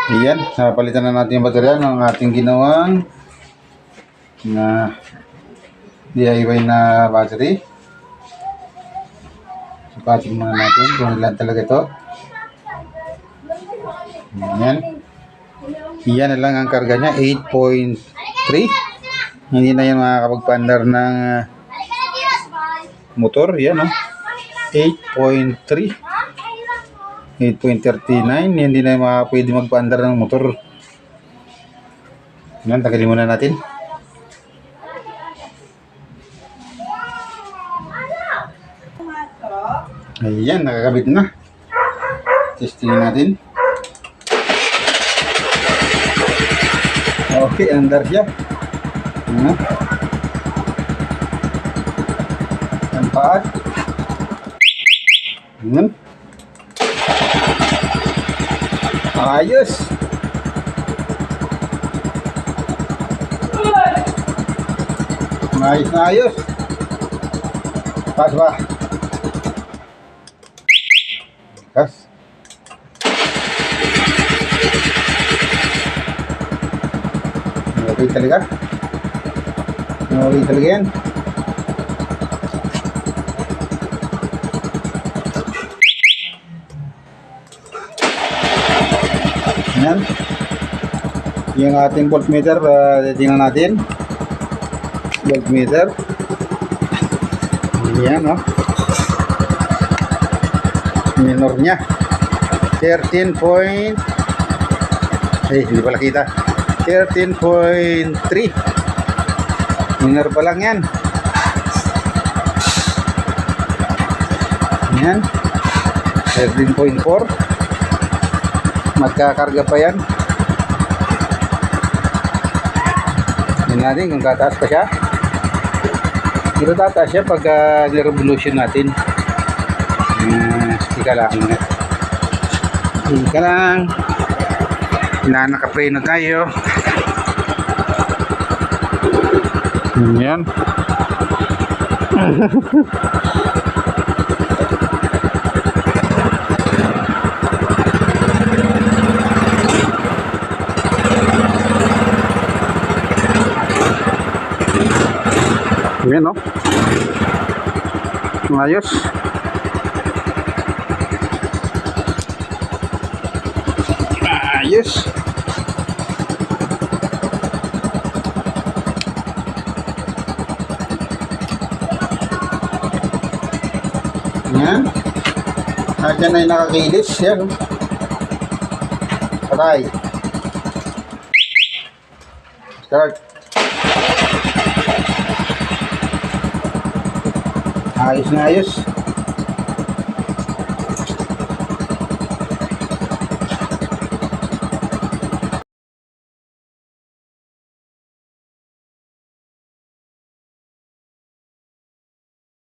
Ayan, napalitan na natin yung baterya ng ating ginawang na DIY na battery. Sukatin muna natin kung ilan talaga ito. Ayan. Iyan na lang ang karga niya, 8.3. Hindi na yan makakapagpaandar ng motor. Yan, no? 8.3. 8.39. Hindi na pwede magpaandar ng motor. Yan, tagalin muna natin. Ayan, nakakabit na. Testingin natin. Okay, andar siya. Ang paat. Ayos. Ayos na ayos. Pas ba? Pas. Okay talaga. Okay talaga yan. Yan. Yung ating voltmeter, tingnan natin. Voltmeter. Yan, no? Minor niya. 13 point. Hindi pala kita. 13.3. Minor pa lang yan. Yan. 13.4. Magkakarga pa yan. Yan natin kung tataas pa siya. Pero tataas siya pag nirevolution natin. Ika lang. Ika lang. Naka-preno tayo. Yan. Yan, no? Ayos. Ayos. Yan. Diyan ay nakakilis. Yan. Patay. Start. Ayos na ayos.